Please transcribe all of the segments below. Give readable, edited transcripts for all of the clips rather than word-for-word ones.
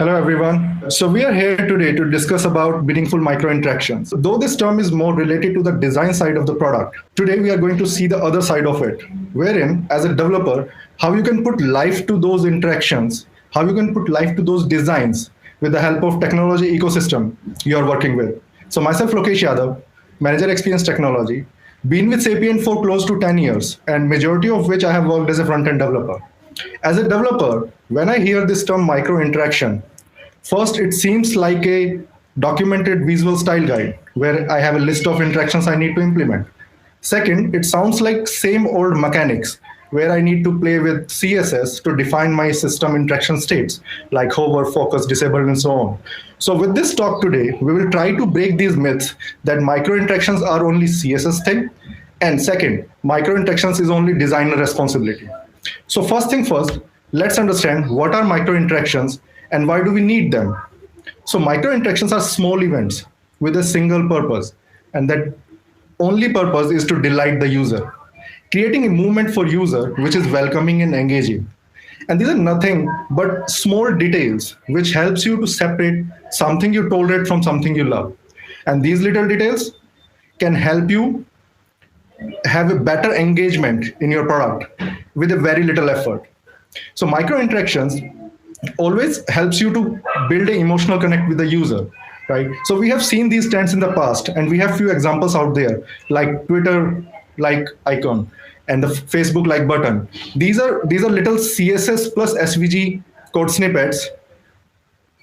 Hello, everyone. So we are here today to discuss about meaningful micro interactions. Though this term is more related to the design side of the product, today we are going to see the other side of it, wherein, as a developer, how you can put life to those interactions, how you can put life to those designs with the help of technology ecosystem you are working with. So myself, Lokesh Yadav, Manager Experience Technology, been with Sapient for close to 10 years, and majority of which I have worked as a front-end developer. As a developer, when I hear this term micro interaction, first, it seems like a documented visual style guide where I have a list of interactions I need to implement. Second, it sounds like same old mechanics where I need to play with CSS to define my system interaction states like hover, focus, disable, and so on. So with this talk today, we will try to break these myths that micro interactions are only CSS thing. And second, micro interactions is only designer responsibility. So first thing first, let's understand what are micro interactions and why do we need them. So micro interactions are small events with a single purpose, and that only purpose is to delight the user, creating a movement for user which is welcoming and engaging. And these are nothing but small details which helps you to separate something you tolerate from something you love. And these little details can help you have a better engagement in your product with a very little effort. So micro interactions always helps you to build an emotional connect with the user, right? So we have seen these trends in the past, and we have few examples out there, like Twitter like icon and the Facebook like button. These are little CSS plus SVG code snippets.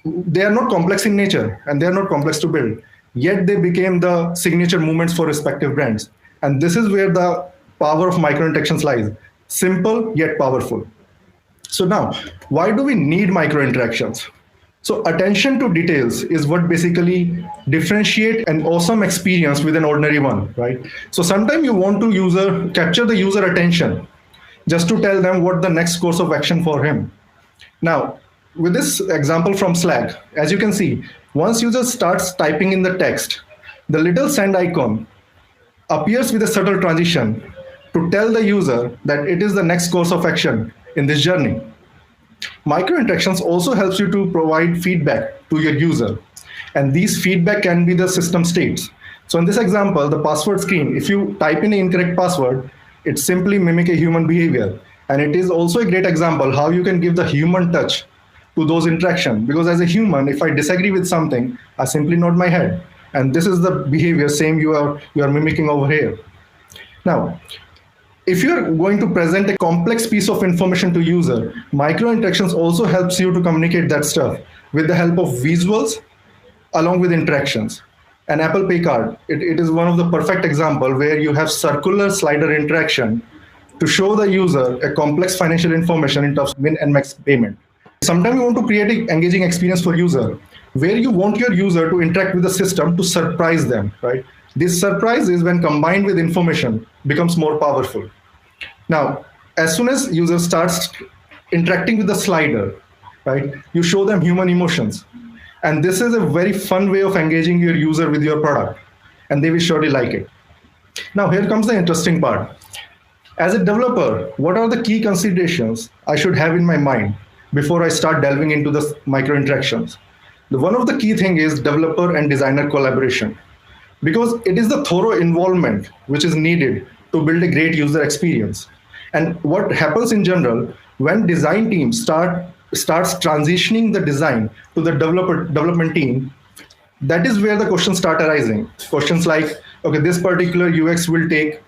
They are not complex in nature and they are not complex to build, yet they became the signature movements for respective brands. And this is where the power of micro interactions lies: simple yet powerful. So now, why do we need micro interactions? So attention to details is what basically differentiate an awesome experience with an ordinary one, right? So sometimes you want to capture the user attention just to tell them what the next course of action for him. Now, with this example from Slack, as you can see, once user starts typing in the text, the little send icon appears with a subtle transition to tell the user that it is the next course of action in this journey. Micro interactions also helps you to provide feedback to your user, and these feedback can be the system states. So in this example, the password screen, if you type in an incorrect password, it simply mimic a human behavior. And it is also a great example how you can give the human touch to those interactions. Because as a human, if I disagree with something, I simply nod my head. And this is the behavior same you are mimicking over here. Now, if you're going to present a complex piece of information to user, micro interactions also helps you to communicate that stuff with the help of visuals along with interactions. An Apple Pay card, it is one of the perfect example where you have circular slider interaction to show the user a complex financial information in terms of min and max payment. Sometimes you want to create an engaging experience for user where you want your user to interact with the system to surprise them, right? This surprise is when combined with information becomes more powerful. Now, as soon as user starts interacting with the slider, right, you show them human emotions. And this is a very fun way of engaging your user with your product, and they will surely like it. Now, here comes the interesting part. As a developer, what are the key considerations I should have in my mind before I start delving into the micro interactions? One of the key thing is developer and designer collaboration, because it is the thorough involvement which is needed to build a great user experience. And what happens in general when design teams starts transitioning the design to the development team, that is where the questions start arising. Questions like, okay, this particular UX will take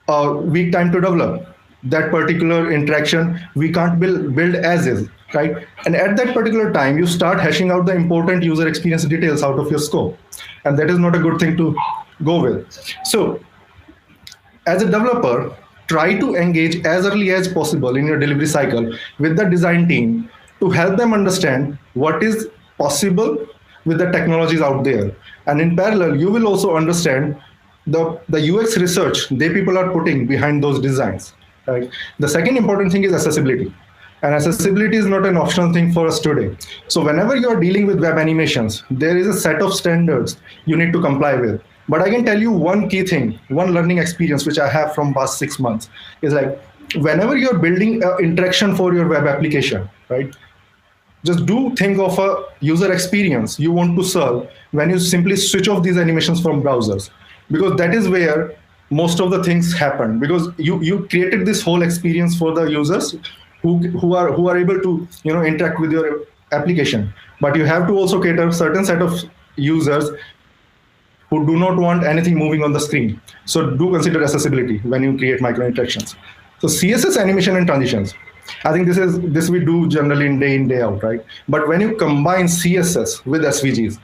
a week time to develop. That particular interaction we can't build as is, right? And at that particular time, you start hashing out the important user experience details out of your scope, and that is not a good thing to go with. So, as a developer, try to engage as early as possible in your delivery cycle with the design team to help them understand what is possible with the technologies out there. And in parallel, you will also understand the UX research they people are putting behind those designs. Right? The second important thing is accessibility. And accessibility is not an optional thing for us today. So whenever you are dealing with web animations, there is a set of standards you need to comply with. But I can tell you one key thing, one learning experience which I have from past 6 months is like, whenever you're building an interaction for your web application, right? just do think of a user experience you want to serve when you simply switch off these animations from browsers, because that is where most of the things happen, because you created this whole experience for the users who are able to interact with your application, but you have to also cater certain set of users who do not want anything moving on the screen. So do consider accessibility when you create micro interactions. So CSS animation and transitions, I think this we do generally in day out, right? But when you combine CSS with SVGs,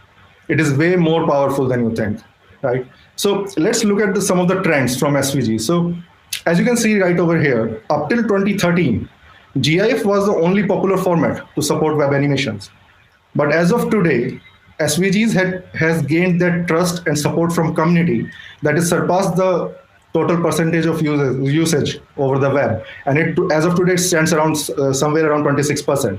it is way more powerful than you think, right? So let's look at some of the trends from SVG. So as you can see right over here, up till 2013, GIF was the only popular format to support web animations. But as of today, SVGs has gained that trust and support from community that has surpassed the total percentage of usage over the web. And as of today, it stands around somewhere around 26%.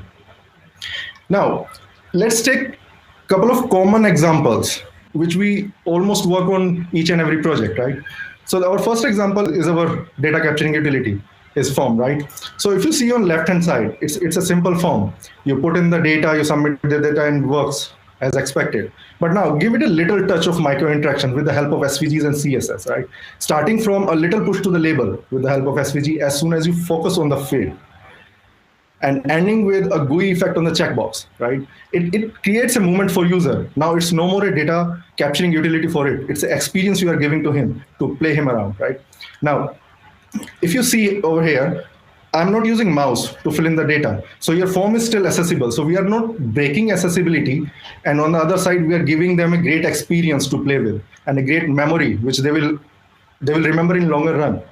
Now, let's take a couple of common examples, which we almost work on each and every project, right? So our first example is our data capturing utility, is form, right? So if you see on left-hand side, it's a simple form. You put in the data, you submit the data, and it works as expected. But now give it a little touch of micro interaction with the help of SVGs and CSS, right? Starting from a little push to the label with the help of SVG as soon as you focus on the field, and ending with a GUI effect on the checkbox, right? It creates a moment for user. Now it's no more a data capturing utility for it. It's the experience you are giving to him to play him around, right? Now, if you see over here, I'm not using mouse to fill in the data. So your form is still accessible. So we are not breaking accessibility. And on the other side, we are giving them a great experience to play with and a great memory, which they will remember in longer run.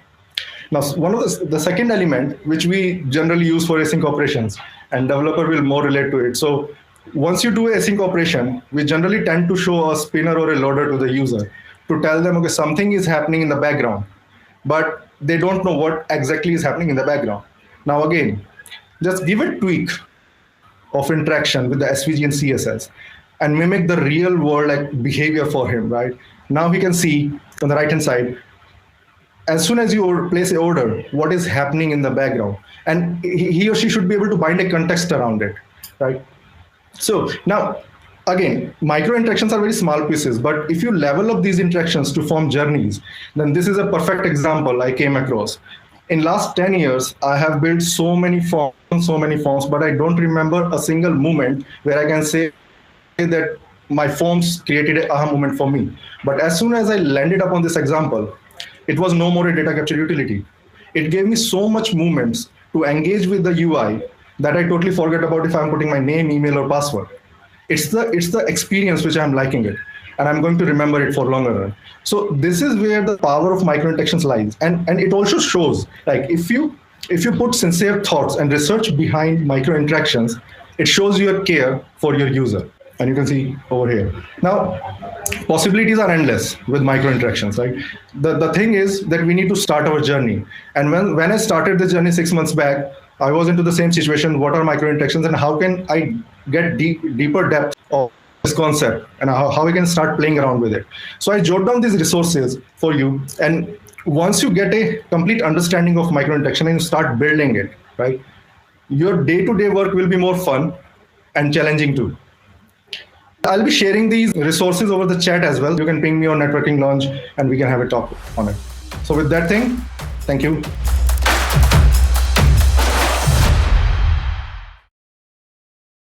Now, one of the second element, which we generally use for async operations, and developer will more relate to it. So once you do async operation, we generally tend to show a spinner or a loader to the user to tell them, okay, something is happening in the background, but they don't know what exactly is happening in the background. Now, again, just give a tweak of interaction with the SVG and CSS and mimic the real world like behavior for him, right? Now he can see on the right-hand side, as soon as you place an order, what is happening in the background. And he or she should be able to bind a context around it, right? So now, again, micro interactions are very small pieces, but if you level up these interactions to form journeys, then this is a perfect example I came across. In last 10 years, I have built so many forms, but I don't remember a single moment where I can say that my forms created an aha moment for me. But as soon as I landed up on this example, it was no more a data capture utility. It gave me so much movements to engage with the UI that I totally forget about if I'm putting my name, email, or password. It's the experience which I'm liking it, and I'm going to remember it for longer run. So this is where the power of micro interactions lies, and it also shows like if you put sincere thoughts and research behind micro interactions, it shows your care for your user. And you can see over here. Now, possibilities are endless with micro interactions, right? The thing is that we need to start our journey. And when I started the journey 6 months back, I was into the same situation. What are micro interactions and how can I get deeper depth of this concept and how we can start playing around with it? So I jot down these resources for you. And once you get a complete understanding of micro interaction and you start building it, right? Your day-to-day work will be more fun and challenging too. I'll be sharing these resources over the chat as well. You can ping me on Networking Launch and we can have a talk on it. So with that thing, thank you.